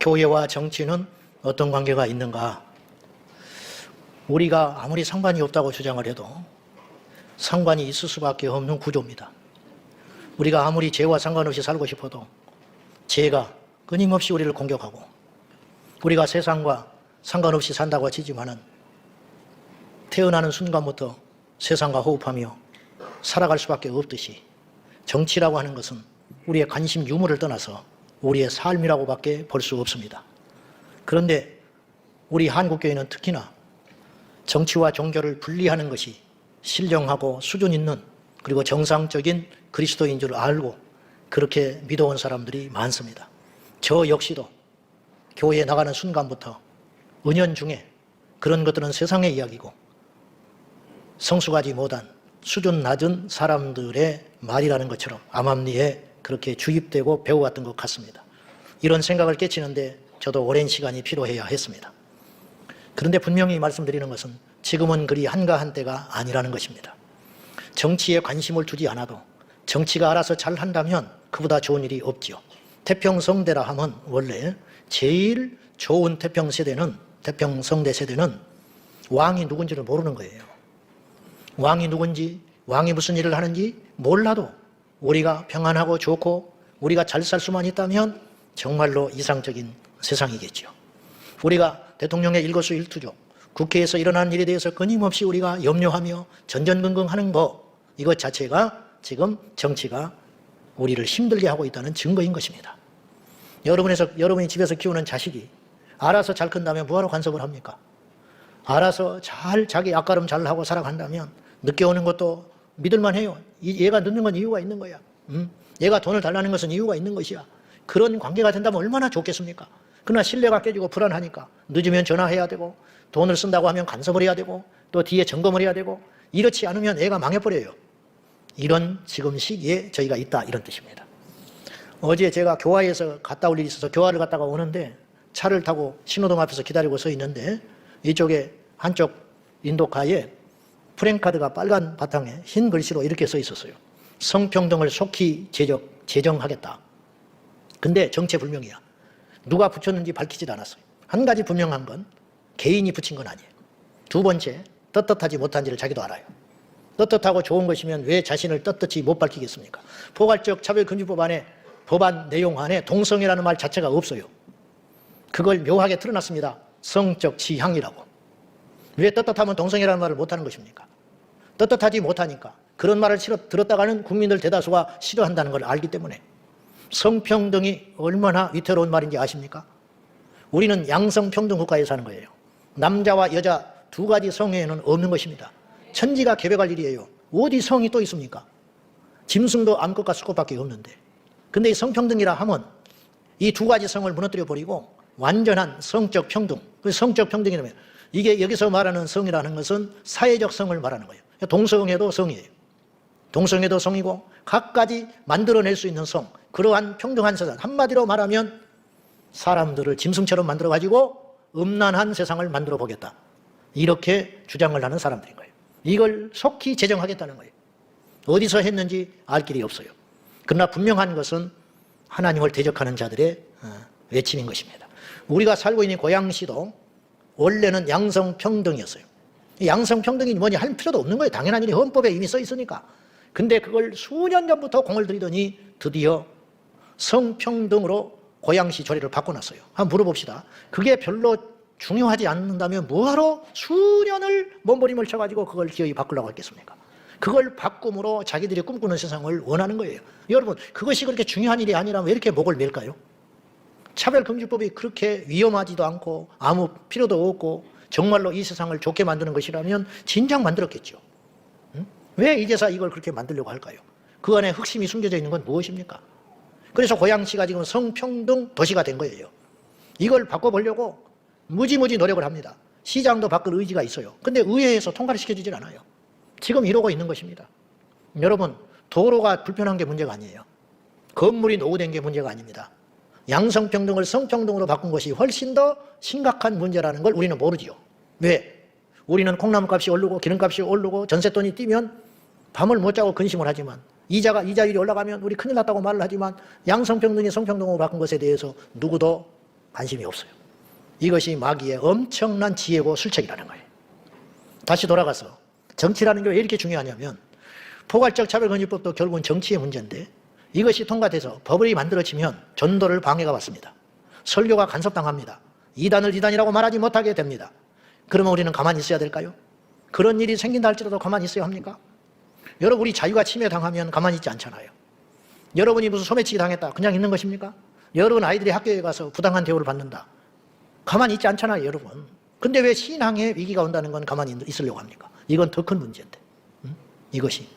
교회와 정치는 어떤 관계가 있는가? 우리가 아무리 상관이 없다고 주장을 해도 상관이 있을 수밖에 없는 구조입니다. 우리가 아무리 죄와 상관없이 살고 싶어도 죄가 끊임없이 우리를 공격하고, 우리가 세상과 상관없이 산다고 치지만은 태어나는 순간부터 세상과 호흡하며 살아갈 수밖에 없듯이 정치라고 하는 것은 우리의 관심 유무를 떠나서 우리의 삶이라고밖에 볼 수 없습니다. 그런데 우리 한국교회는 특히나 정치와 종교를 분리하는 것이 신령하고 수준 있는, 그리고 정상적인 그리스도인 줄 알고 그렇게 믿어온 사람들이 많습니다. 저 역시도 교회에 나가는 순간부터 은연중에 그런 것들은 세상의 이야기고 성숙하지 못한 수준 낮은 사람들의 말이라는 것처럼 암암리에 그렇게 주입되고 배워왔던 것 같습니다. 이런 생각을 깨치는데 저도 오랜 시간이 필요해야 했습니다. 그런데 분명히 말씀드리는 것은 지금은 그리 한가한 때가 아니라는 것입니다. 정치에 관심을 두지 않아도 정치가 알아서 잘 한다면 그보다 좋은 일이 없지요. 태평성대라 하면 원래 제일 좋은 태평성대 세대는 왕이 누군지를 모르는 거예요. 왕이 누군지, 왕이 무슨 일을 하는지 몰라도 우리가 평안하고 좋고 우리가 잘 살 수만 있다면 정말로 이상적인 세상이겠죠. 우리가 대통령의 일거수일투족, 국회에서 일어나는 일에 대해서 끊임없이 우리가 염려하며 전전긍긍하는 것, 이것 자체가 지금 정치가 우리를 힘들게 하고 있다는 증거인 것입니다. 여러분이 집에서 키우는 자식이 알아서 잘 큰다면 뭐하러 간섭을 합니까? 알아서 잘 자기 앞가름 잘 하고 살아간다면 늦게 오는 것도 믿을만 해요. 얘가 늦는 건 이유가 있는 거야. 얘가 돈을 달라는 것은 이유가 있는 것이야. 그런 관계가 된다면 얼마나 좋겠습니까? 그러나 신뢰가 깨지고 불안하니까 늦으면 전화해야 되고, 돈을 쓴다고 하면 간섭을 해야 되고, 또 뒤에 점검을 해야 되고, 이렇지 않으면 애가 망해버려요. 이런 지금 시기에 저희가 있다, 이런 뜻입니다. 어제 제가 교화에서 갔다 올 일이 있어서 교화를 갔다가 오는데 차를 타고 신호등 앞에서 기다리고 서 있는데 이쪽에 한쪽 인도가에 프랭카드가 빨간 바탕에 흰 글씨로 이렇게 써 있었어요. 성평등을 속히 제정하겠다. 근데 정체불명이야. 누가 붙였는지 밝히지도 않았어요. 한 가지 분명한 건 개인이 붙인 건 아니에요. 두 번째, 떳떳하지 못한지를 자기도 알아요. 떳떳하고 좋은 것이면 왜 자신을 떳떳이 못 밝히겠습니까? 포괄적 차별금지법 안에, 법안 내용 안에 동성애라는 말 자체가 없어요. 그걸 묘하게 틀어놨습니다. 성적 지향이라고. 왜 떳떳하면 동성애라는 말을 못하는 것입니까? 떳떳하지 못하니까 그런 말을 들었다가는 국민들 대다수가 싫어한다는 걸 알기 때문에. 성평등이 얼마나 위태로운 말인지 아십니까? 우리는 양성평등 국가에 사는 거예요. 남자와 여자 두 가지 성에는 없는 것입니다. 천지가 개벽할 일이에요. 어디 성이 또 있습니까? 짐승도 암컷과 수컷밖에 없는데. 근데 이 성평등이라 하면 이 두 가지 성을 무너뜨려 버리고 완전한 성적 평등. 그 성적 평등이라면 이게 여기서 말하는 성이라는 것은 사회적 성을 말하는 거예요. 동성애도 성이에요. 동성애도 성이고 각가지 만들어낼 수 있는 성, 그러한 평등한 세상, 한마디로 말하면 사람들을 짐승처럼 만들어가지고 음란한 세상을 만들어 보겠다, 이렇게 주장을 하는 사람들인 거예요. 이걸 속히 제정하겠다는 거예요. 어디서 했는지 알 길이 없어요. 그러나 분명한 것은 하나님을 대적하는 자들의 외침인 것입니다. 우리가 살고 있는 고양시도 원래는 양성평등이었어요. 양성평등이 뭐니 할 필요도 없는 거예요. 당연한 일이 헌법에 이미 써 있으니까. 근데 그걸 수년 전부터 공을 들이더니 드디어 성평등으로 고양시 조례를 바꿔놨어요. 한번 물어봅시다. 그게 별로 중요하지 않는다면 뭐하러 수년을 몸부림을 쳐가지고 그걸 기어이 바꾸려고 했겠습니까? 그걸 바꿈으로 자기들이 꿈꾸는 세상을 원하는 거예요. 여러분, 그것이 그렇게 중요한 일이 아니라면 왜 이렇게 목을 맬까요? 차별금지법이 그렇게 위험하지도 않고 아무 필요도 없고 정말로 이 세상을 좋게 만드는 것이라면 진작 만들었겠죠. 왜 이제서 이걸 그렇게 만들려고 할까요? 그 안에核심이 숨겨져 있는 건 무엇입니까? 그래서 고양시가 지금 성평등 도시가 된 거예요. 이걸 바꿔보려고 무지무지 노력을 합니다. 시장도 바꿀 의지가 있어요. 근데 의회에서 통과를 시켜주질 않아요. 지금 이러고 있는 것입니다. 여러분, 도로가 불편한 게 문제가 아니에요. 건물이 노후된 게 문제가 아닙니다. 양성평등을 성평등으로 바꾼 것이 훨씬 더 심각한 문제라는 걸 우리는 모르지요. 왜? 우리는 콩나물값이 오르고 기름값이 오르고 전세돈이 뛰면 밤을 못 자고 근심을 하지만 이자율이 올라가면 우리 큰일 났다고 말을 하지만 양성평등이 성평등으로 바꾼 것에 대해서 누구도 관심이 없어요. 이것이 마귀의 엄청난 지혜고 술책이라는 거예요. 다시 돌아가서 정치라는 게 왜 이렇게 중요하냐면 포괄적 차별금지법도 결국은 정치의 문제인데 이것이 통과돼서 법이 만들어지면 전도를 방해가 받습니다. 설교가 간섭당합니다. 이단을 이단이라고 말하지 못하게 됩니다. 그러면 우리는 가만히 있어야 될까요? 그런 일이 생긴다 할지라도 가만히 있어야 합니까? 여러분, 우리 자유가 침해당하면 가만히 있지 않잖아요. 여러분이 무슨 소매치기 당했다 그냥 있는 것입니까? 여러분 아이들이 학교에 가서 부당한 대우를 받는다 가만히 있지 않잖아요, 여러분. 근데 왜 신앙의 위기가 온다는 건 가만히 있으려고 합니까? 이건 더 큰 문제인데. 이것이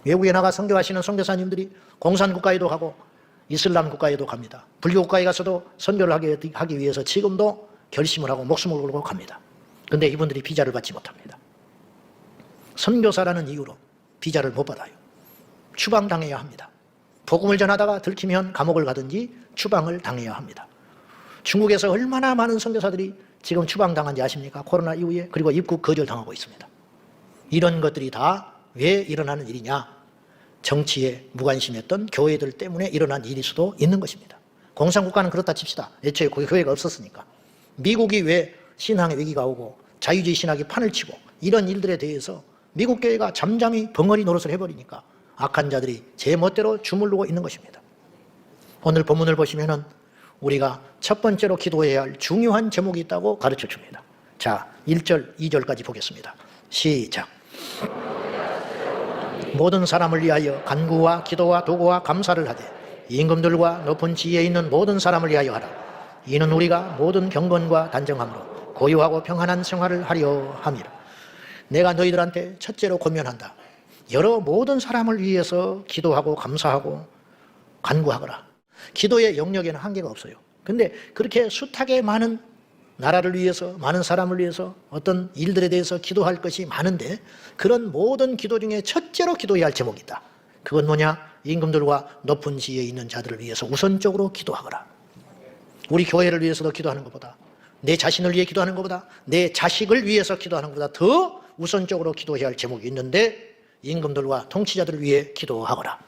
외국에 나가 선교하시는 선교사님들이 공산국가에도 가고 이슬람 국가에도 갑니다. 불교 국가에 가서도 선교를 하기 위해서 지금도 결심을 하고 목숨을 걸고 갑니다. 근데 이분들이 비자를 받지 못합니다. 선교사라는 이유로 비자를 못 받아요. 추방당해야 합니다. 복음을 전하다가 들키면 감옥을 가든지 추방을 당해야 합니다. 중국에서 얼마나 많은 선교사들이 지금 추방당한지 아십니까? 코로나 이후에. 그리고 입국 거절당하고 있습니다. 이런 것들이 다 왜 일어나는 일이냐? 정치에 무관심했던 교회들 때문에 일어난 일일 수도 있는 것입니다. 공산국가는 그렇다 칩시다. 애초에 교회가 없었으니까. 미국이 왜 신앙의 위기가 오고 자유주의 신학이 판을 치고 이런 일들에 대해서 미국 교회가 잠잠히 벙어리 노릇을 해버리니까 악한 자들이 제 멋대로 주물르고 있는 것입니다. 오늘 본문을 보시면은 우리가 첫 번째로 기도해야 할 중요한 제목이 있다고 가르쳐 줍니다. 자, 1절, 2절까지 보겠습니다. 시작. 모든 사람을 위하여 간구와 기도와 도구와 감사를 하되 임금들과 높은 지위에 있는 모든 사람을 위하여 하라. 이는 우리가 모든 경건과 단정함으로 고요하고 평안한 생활을 하려 함이라. 내가 너희들한테 첫째로 권면한다. 여러 모든 사람을 위해서 기도하고 감사하고 간구하거라. 기도의 영역에는 한계가 없어요. 근데 그렇게 숱하게 많은 나라를 위해서, 많은 사람을 위해서 어떤 일들에 대해서 기도할 것이 많은데 그런 모든 기도 중에 첫째로 기도해야 할 제목이 있다. 그건 뭐냐? 임금들과 높은 지위에 있는 자들을 위해서 우선적으로 기도하거라. 우리 교회를 위해서도 기도하는 것보다, 내 자신을 위해 기도하는 것보다, 내 자식을 위해서 기도하는 것보다 더 우선적으로 기도해야 할 제목이 있는데 임금들과 통치자들을 위해 기도하거라.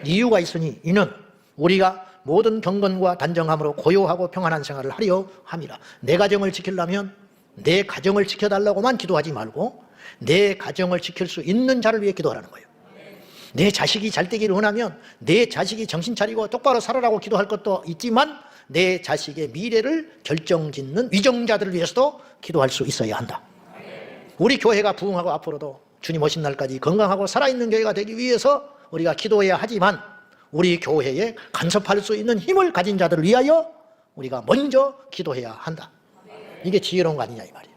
이유가 있으니 이는 우리가 모든 경건과 단정함으로 고요하고 평안한 생활을 하려 함이라. 내 가정을 지키려면 내 가정을 지켜달라고만 기도하지 말고 내 가정을 지킬 수 있는 자를 위해 기도하라는 거예요. 내 자식이 잘 되기를 원하면 내 자식이 정신 차리고 똑바로 살아라고 기도할 것도 있지만 내 자식의 미래를 결정짓는 위정자들을 위해서도 기도할 수 있어야 한다. 우리 교회가 부흥하고 앞으로도 주님 오신 날까지 건강하고 살아있는 교회가 되기 위해서 우리가 기도해야 하지만 우리 교회에 간섭할 수 있는 힘을 가진 자들을 위하여 우리가 먼저 기도해야 한다. 이게 지혜로운 거 아니냐 이 말이에요.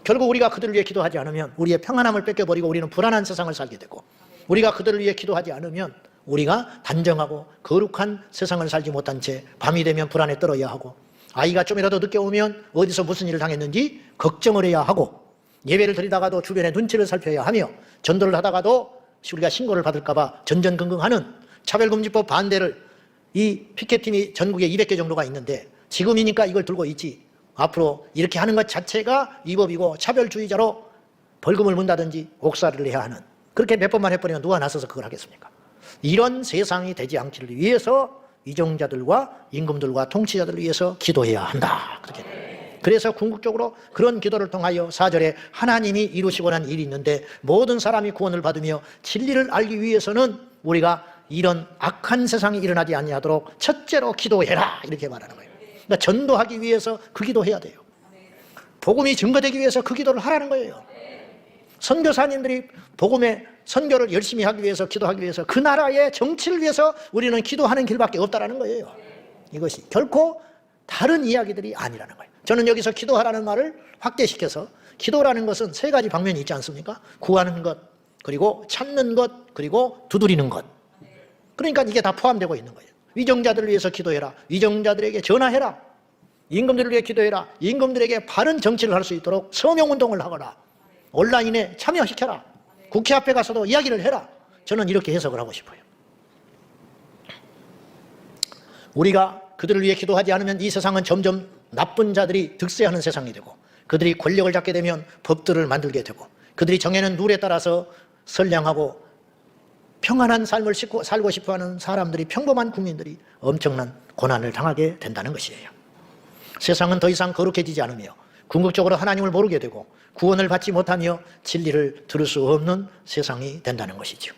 결국 우리가 그들을 위해 기도하지 않으면 우리의 평안함을 뺏겨버리고 우리는 불안한 세상을 살게 되고, 우리가 그들을 위해 기도하지 않으면 우리가 단정하고 거룩한 세상을 살지 못한 채 밤이 되면 불안에 떨어야 하고, 아이가 좀이라도 늦게 오면 어디서 무슨 일을 당했는지 걱정을 해야 하고, 예배를 드리다가도 주변의 눈치를 살펴야 하며, 전도를 하다가도 우리가 신고를 받을까 봐 전전긍긍하는 차별금지법 반대를, 이 피켓팀이 전국에 200개 정도가 있는데 지금이니까 이걸 들고 있지, 앞으로 이렇게 하는 것 자체가 위법이고 차별주의자로 벌금을 문다든지 옥살이를 해야 하는, 그렇게 몇 번만 해버리면 누가 나서서 그걸 하겠습니까? 이런 세상이 되지 않기를 위해서 위정자들과 임금들과 통치자들을 위해서 기도해야 한다. 그렇게 돼요. 그래서 궁극적으로 그런 기도를 통하여 4절에 하나님이 이루시고 난 일이 있는데 모든 사람이 구원을 받으며 진리를 알기 위해서는 우리가 이런 악한 세상이 일어나지 아니하도록 첫째로 기도해라, 이렇게 말하는 거예요. 그러니까 전도하기 위해서 그 기도해야 돼요. 복음이 증거되기 위해서 그 기도를 하라는 거예요. 선교사님들이 복음의 선교를 열심히 하기 위해서, 기도하기 위해서, 그 나라의 정치를 위해서 우리는 기도하는 길밖에 없다라는 거예요. 이것이 결코 다른 이야기들이 아니라는 거예요. 저는 여기서 기도하라는 말을 확대시켜서, 기도라는 것은 세 가지 방면이 있지 않습니까? 구하는 것, 그리고 찾는 것, 그리고 두드리는 것. 그러니까 이게 다 포함되고 있는 거예요. 위정자들을 위해서 기도해라. 위정자들에게 전화해라. 임금들을 위해 기도해라. 임금들에게 바른 정치를 할 수 있도록 서명운동을 하거라. 온라인에 참여시켜라. 국회 앞에 가서도 이야기를 해라. 저는 이렇게 해석을 하고 싶어요. 우리가 그들을 위해 기도하지 않으면 이 세상은 점점 나쁜 자들이 득세하는 세상이 되고, 그들이 권력을 잡게 되면 법들을 만들게 되고, 그들이 정해놓은 룰에 따라서 선량하고 평안한 삶을 살고 싶어하는 사람들이, 평범한 국민들이 엄청난 고난을 당하게 된다는 것이에요. 세상은 더 이상 거룩해지지 않으며 궁극적으로 하나님을 모르게 되고 구원을 받지 못하며 진리를 들을 수 없는 세상이 된다는 것이죠.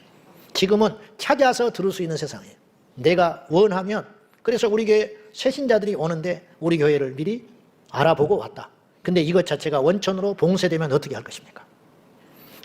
지금은 찾아서 들을 수 있는 세상이에요. 내가 원하면. 그래서 우리 교회 새신자들이 오는데 우리 교회를 미리 알아보고 왔다. 근데 이것 자체가 원천으로 봉쇄되면 어떻게 할 것입니까?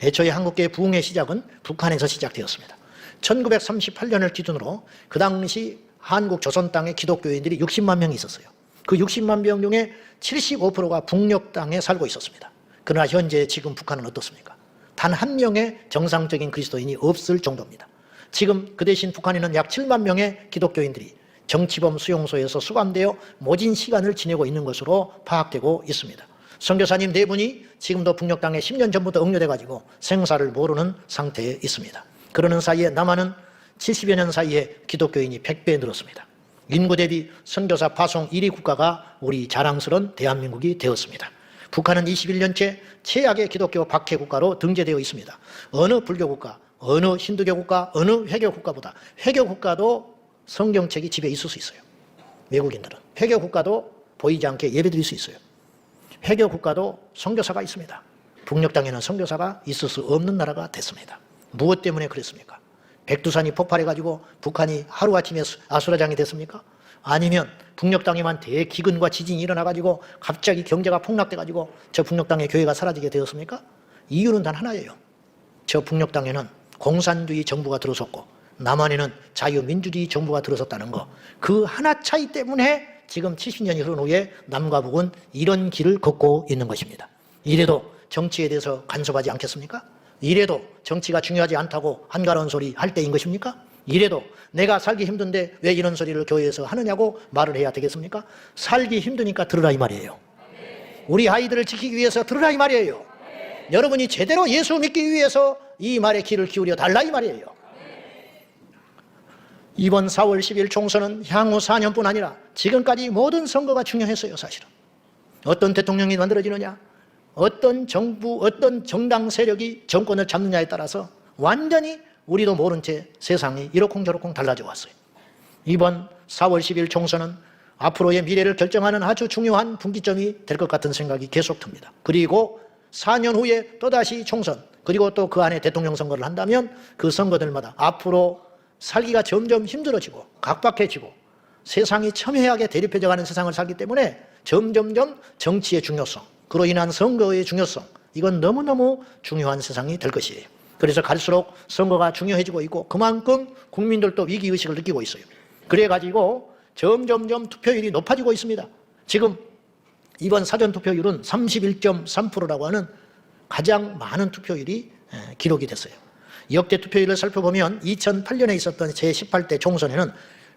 애초에 한국교회 부흥의 시작은 북한에서 시작되었습니다. 1938년을 기준으로 그 당시 한국 조선 땅에 기독교인들이 60만 명이 있었어요. 그 60만 명 중에 75%가 북녘 땅에 살고 있었습니다. 그러나 현재 지금 북한은 어떻습니까? 단 한 명의 정상적인 그리스도인이 없을 정도입니다. 지금 그 대신 북한에는 약 7만 명의 기독교인들이 정치범 수용소에서 수감되어 모진 시간을 지내고 있는 것으로 파악되고 있습니다. 선교사님 4분이 지금도 북녘 땅에 10년 전부터 억류돼가지고 생사를 모르는 상태에 있습니다. 그러는 사이에 남한은 70여 년 사이에 기독교인이 100배 늘었습니다. 인구 대비 선교사 파송 1위 국가가 우리 자랑스러운 대한민국이 되었습니다. 북한은 21년째 최악의 기독교 박해 국가로 등재되어 있습니다. 어느 불교 국가, 어느 힌두교 국가, 어느 회교 국가보다 회교 국가도 성경책이 집에 있을 수 있어요. 외국인들은 회교 국가도 보이지 않게 예배드릴 수 있어요. 회교 국가도 선교사가 있습니다. 북녘 땅에는 선교사가 있을 수 없는 나라가 됐습니다. 무엇 때문에 그랬습니까? 백두산이 폭발해가지고 북한이 하루아침에 아수라장이 됐습니까? 아니면 북녘 땅에만 대기근과 지진이 일어나가지고 갑자기 경제가 폭락돼가지고 저 북녘 땅의 교회가 사라지게 되었습니까? 이유는 단 하나예요. 저 북녘 땅에는 공산주의 정부가 들어섰고 남한에는 자유민주주의 정부가 들어섰다는 거, 그 하나 차이 때문에 지금 70년이 흐른 후에 남과 북은 이런 길을 걷고 있는 것입니다. 이래도 정치에 대해서 간섭하지 않겠습니까? 이래도 정치가 중요하지 않다고 한가로운 소리 할 때인 것입니까? 이래도 내가 살기 힘든데 왜 이런 소리를 교회에서 하느냐고 말을 해야 되겠습니까? 살기 힘드니까 들으라 이 말이에요. 우리 아이들을 지키기 위해서 들으라 이 말이에요. 여러분이 제대로 예수 믿기 위해서 이 말에 귀를 기울여 달라 이 말이에요. 이번 4월 10일 총선은 향후 4년뿐 아니라 지금까지 모든 선거가 중요했어요. 사실은 어떤 대통령이 만들어지느냐, 어떤 정부, 어떤 정당 세력이 정권을 잡느냐에 따라서 완전히 우리도 모른 채 세상이 이러쿵저러쿵 달라져 왔어요. 이번 4월 10일 총선은 앞으로의 미래를 결정하는 아주 중요한 분기점이 될 것 같은 생각이 계속 듭니다. 그리고 4년 후에 또다시 총선, 그리고 또 그 안에 대통령 선거를 한다면 그 선거들마다 앞으로 살기가 점점 힘들어지고 각박해지고 세상이 첨예하게 대립해져가는 세상을 살기 때문에 점점점 정치의 중요성, 그로 인한 선거의 중요성, 이건 너무너무 중요한 세상이 될 것이에요. 그래서 갈수록 선거가 중요해지고 있고 그만큼 국민들도 위기의식을 느끼고 있어요. 그래가지고 점점점 투표율이 높아지고 있습니다. 지금 이번 사전투표율은 31.3%라고 하는 가장 많은 투표율이 기록이 됐어요. 역대 투표율을 살펴보면 2008년에 있었던 제18대 총선에는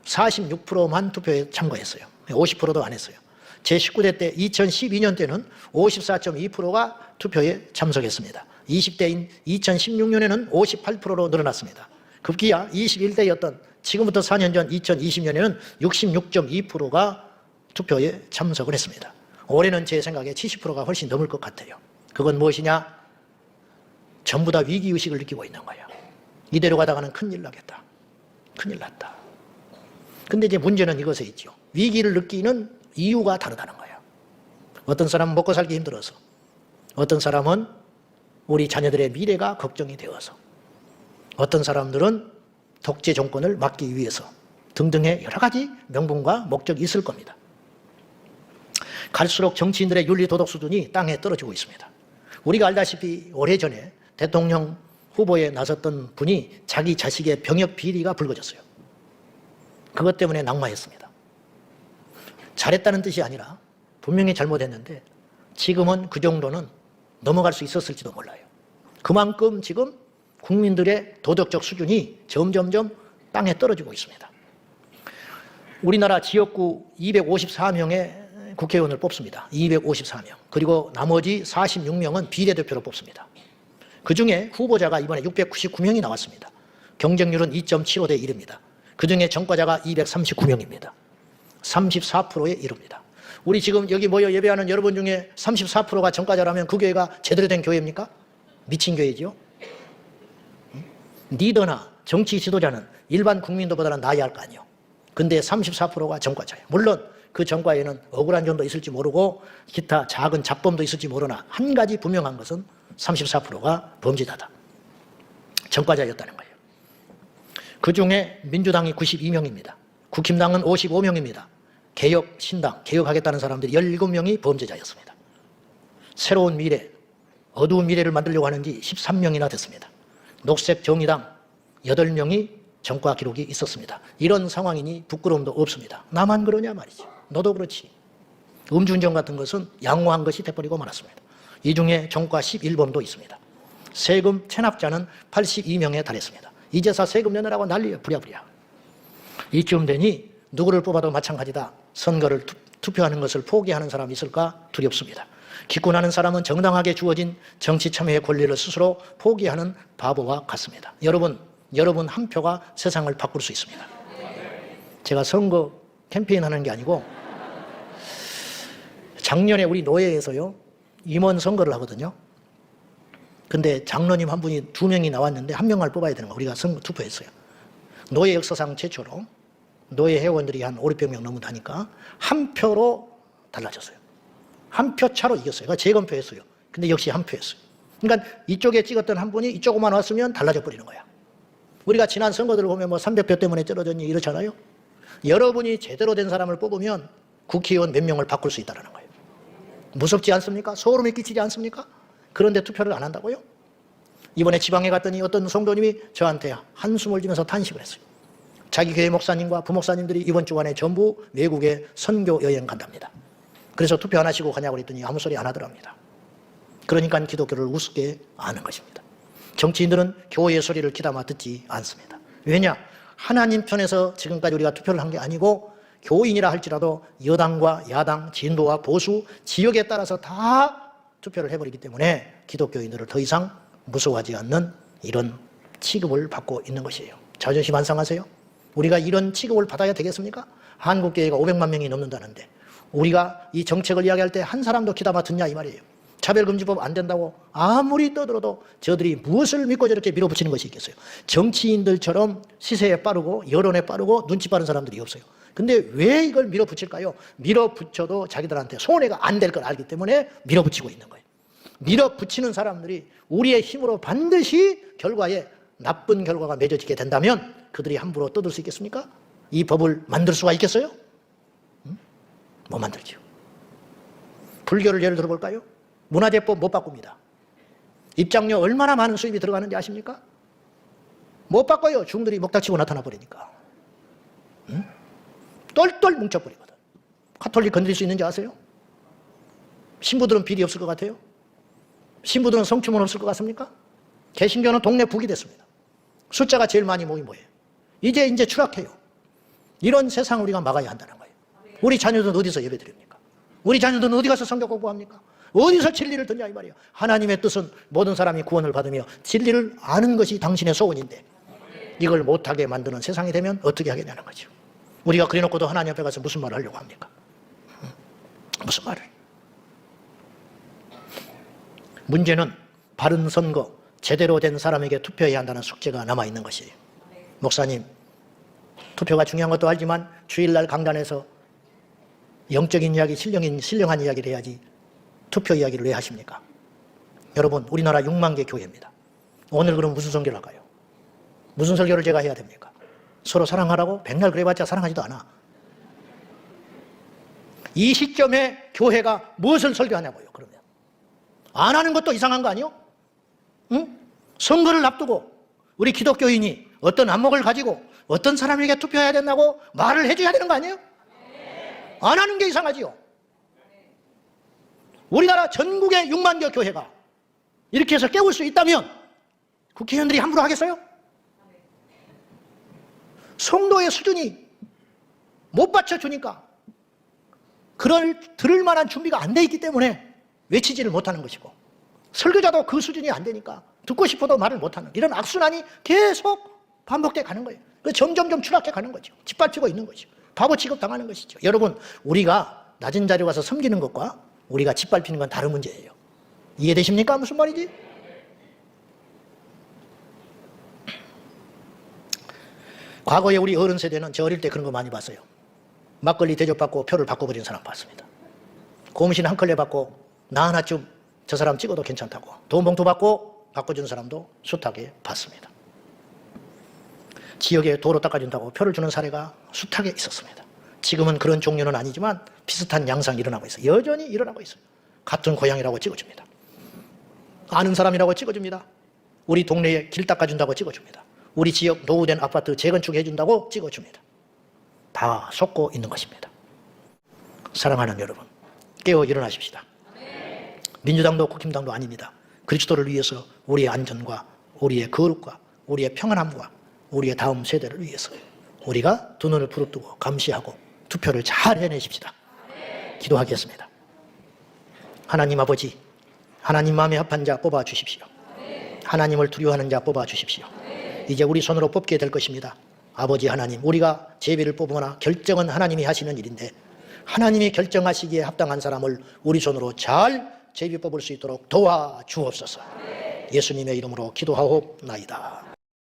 46%만 투표에 참가했어요. 50%도 안 했어요. 제19대 때 2012년 때는 54.2%가 투표에 참석했습니다. 20대인 2016년에는 58%로 늘어났습니다. 급기야 21대였던 지금부터 4년 전 2020년에는 66.2%가 투표에 참석을 했습니다. 올해는 제 생각에 70%가 훨씬 넘을 것 같아요. 그건 무엇이냐? 전부 다 위기의식을 느끼고 있는 거예요. 이대로 가다가는 큰일 나겠다. 큰일 났다. 근데 이제 문제는 이것에 있죠. 위기를 느끼는 이유가 다르다는 거예요. 어떤 사람은 먹고 살기 힘들어서, 어떤 사람은 우리 자녀들의 미래가 걱정이 되어서, 어떤 사람들은 독재 정권을 막기 위해서 등등의 여러 가지 명분과 목적이 있을 겁니다. 갈수록 정치인들의 윤리 도덕 수준이 땅에 떨어지고 있습니다. 우리가 알다시피 오래전에 대통령 후보에 나섰던 분이 자기 자식의 병역 비리가 불거졌어요. 그것 때문에 낙마했습니다. 잘했다는 뜻이 아니라 분명히 잘못했는데 지금은 그 정도는 넘어갈 수 있었을지도 몰라요. 그만큼 지금 국민들의 도덕적 수준이 점점점 땅에 떨어지고 있습니다. 우리나라 지역구 254명의 국회의원을 뽑습니다. 254명. 그리고 나머지 46명은 비례대표로 뽑습니다. 그중에 후보자가 이번에 699명이 나왔습니다. 경쟁률은 2.75대 1입니다. 그중에 전과자가 239명입니다. 34%에 이릅니다. 우리 지금 여기 모여 예배하는 여러분 중에 34%가 전과자라면 그 교회가 제대로 된 교회입니까? 미친 교회지요? 리더나 정치 지도자는 일반 국민들보다는 나아야 할 거 아니에요. 근데 34%가 전과자예요. 물론 그 전과에는 억울한 점도 있을지 모르고 기타 작은 잡범도 있을지 모르나 한 가지 분명한 것은 34%가 범죄자다. 전과자였다는 거예요. 그중에 민주당이 92명입니다. 국힘당은 55명입니다. 개혁, 신당, 개혁하겠다는 사람들이 17명이 범죄자였습니다. 새로운 미래, 어두운 미래를 만들려고 하는지 13명이나 됐습니다. 녹색 정의당 8명이 전과 기록이 있었습니다. 이런 상황이니 부끄러움도 없습니다. 나만 그러냐 말이지. 너도 그렇지. 음주운전 같은 것은 양호한 것이 돼버리고 말았습니다. 이 중에 전과 11범도 있습니다. 세금 체납자는 82명에 달했습니다. 이제서 세금 내느라고 난리예요. 부랴부랴. 이쯤 되니 누구를 뽑아도 마찬가지다. 선거를 투표하는 것을 포기하는 사람이 있을까 두렵습니다. 기권하는 사람은 정당하게 주어진 정치 참여의 권리를 스스로 포기하는 바보와 같습니다. 여러분 한 표가 세상을 바꿀 수 있습니다. 제가 선거 캠페인하는 게 아니고 작년에 우리 노예에서요 임원 선거를 하거든요. 근데 장로님 한 분이 2명이 나왔는데 1명을 뽑아야 되는 거 우리가 선거 투표했어요. 노예 역사상 최초로 노예 회원들이 한 5, 600명 넘는다니까 한 표로 달라졌어요. 한 표 차로 이겼어요. 그러니까 재검표했어요. 근데 역시 한 표였어요. 그러니까 이쪽에 찍었던 한 분이 이쪽만 왔으면 달라져 버리는 거야. 우리가 지난 선거들을 보면 뭐 300표 때문에 떨어졌니 이렇잖아요. 여러분이 제대로 된 사람을 뽑으면 국회의원 몇 명을 바꿀 수 있다는 거예요. 무섭지 않습니까? 소름이 끼치지 않습니까? 그런데 투표를 안 한다고요? 이번에 지방에 갔더니 어떤 성도님이 저한테 한숨을 지면서 탄식을 했어요. 자기 교회 목사님과 부목사님들이 이번 주간에 전부 외국에 선교 여행 간답니다. 그래서 투표 안 하시고 가냐고 그랬더니 아무 소리 안 하더랍니다. 그러니까 기독교를 우습게 아는 것입니다. 정치인들은 교회의 소리를 귀담아 듣지 않습니다. 왜냐? 하나님 편에서 지금까지 우리가 투표를 한 게 아니고 교인이라 할지라도 여당과 야당, 진보와 보수, 지역에 따라서 다 투표를 해버리기 때문에 기독교인들을 더 이상 무서워하지 않는 이런 취급을 받고 있는 것이에요. 자존심 안 상하세요? 우리가 이런 취급을 받아야 되겠습니까? 한국교회가 500만 명이 넘는다는데 우리가 이 정책을 이야기할 때 한 사람도 귀담아 듣냐 이 말이에요. 차별금지법 안 된다고 아무리 떠들어도 저들이 무엇을 믿고 저렇게 밀어붙이는 것이 있겠어요. 정치인들처럼 시세에 빠르고 여론에 빠르고 눈치 빠른 사람들이 없어요. 근데 왜 이걸 밀어붙일까요? 밀어붙여도 자기들한테 손해가 안 될 걸 알기 때문에 밀어붙이고 있는 거예요. 밀어붙이는 사람들이 우리의 힘으로 반드시 결과에 나쁜 결과가 맺어지게 된다면 그들이 함부로 떠들 수 있겠습니까? 이 법을 만들 수가 있겠어요? 못 만들죠. 불교를 예를 들어볼까요? 문화재법 못 바꿉니다. 입장료 얼마나 많은 수입이 들어가는지 아십니까? 못 바꿔요. 중들이 먹다치고 나타나 버리니까. 똘똘 뭉쳐버리거든. 가톨릭 건드릴 수 있는지 아세요? 신부들은 비리 없을 것 같아요? 신부들은 성추문 없을 것 같습니까? 개신교는 동네 북이 됐습니다. 숫자가 제일 많이 모인 뭐예요? 이제 추락해요. 이런 세상을 우리가 막아야 한다는 거예요. 우리 자녀들은 어디서 예배 드립니까? 우리 자녀들은 어디 가서 성경 공부합니까? 어디서 진리를 듣냐 이 말이에요. 하나님의 뜻은 모든 사람이 구원을 받으며 진리를 아는 것이 당신의 소원인데 이걸 못하게 만드는 세상이 되면 어떻게 하겠냐는 거죠. 우리가 그래놓고도 하나님 앞에 가서 무슨 말을 하려고 합니까? 무슨 말을? 문제는 바른 선거, 제대로 된 사람에게 투표해야 한다는 숙제가 남아있는 것이에요. 목사님, 투표가 중요한 것도 알지만 주일날 강단에서 영적인 이야기, 신령한 이야기를 해야지 투표 이야기를 왜 하십니까? 여러분, 우리나라 6만 개 교회입니다. 오늘 그럼 무슨 선교를 할까요? 무슨 설교를 제가 해야 됩니까? 서로 사랑하라고? 백날 그래봤자 사랑하지도 않아. 이 시점에 교회가 무엇을 설교하냐고요, 그러면. 안 하는 것도 이상한 거 아니요? 응? 선거를 앞두고 우리 기독교인이 어떤 안목을 가지고 어떤 사람에게 투표해야 된다고 말을 해줘야 되는 거 아니에요? 안 하는 게 이상하지요. 우리나라 전국의 6만 개 교회가 이렇게 해서 깨울 수 있다면 국회의원들이 함부로 하겠어요? 성도의 수준이 못 받쳐주니까 들을 만한 준비가 안 돼 있기 때문에 외치지를 못하는 것이고 설교자도 그 수준이 안 되니까 듣고 싶어도 말을 못하는 이런 악순환이 계속 반복돼 가는 거예요. 점점 추락해 가는 거죠. 짓밟히고 있는 거죠. 바보 취급 당하는 것이죠. 여러분, 우리가 낮은 자리에 가서 섬기는 것과 우리가 짓밟히는 건 다른 문제예요. 이해되십니까? 무슨 말이지? 과거에 우리 어른 세대는 저 어릴 때 그런 거 많이 봤어요. 막걸리 대접받고 표를 바꿔버린 사람 봤습니다. 고무신 한 컬레 받고 나 하나쯤 저 사람 찍어도 괜찮다고 돈 봉투 받고 바꿔준 사람도 숱하게 봤습니다. 지역에 도로 닦아준다고 표를 주는 사례가 숱하게 있었습니다. 지금은 그런 종류는 아니지만 비슷한 양상이 일어나고 있어요. 여전히 일어나고 있어요. 같은 고향이라고 찍어줍니다. 아는 사람이라고 찍어줍니다. 우리 동네에 길 닦아준다고 찍어줍니다. 우리 지역 노후된 아파트 재건축해준다고 찍어줍니다. 다 속고 있는 것입니다. 사랑하는 여러분, 깨어 일어나십시다. 민주당도 국힘당도 아닙니다. 그리스도를 위해서 우리의 안전과 우리의 거룩과 우리의 평안함과 우리의 다음 세대를 위해서 우리가 두 눈을 부릅뜨고 감시하고 투표를 잘 해내십시다. 기도하겠습니다. 하나님 아버지, 하나님 마음에 합한 자 뽑아 주십시오. 하나님을 두려워하는 자 뽑아 주십시오. 이제 우리 손으로 뽑게 될 것입니다. 아버지 하나님, 우리가 제비를 뽑거나 결정은 하나님이 하시는 일인데 하나님이 결정하시기에 합당한 사람을 우리 손으로 잘 제비 뽑을 수 있도록 도와주옵소서. 예수님의 이름으로 기도하옵나이다.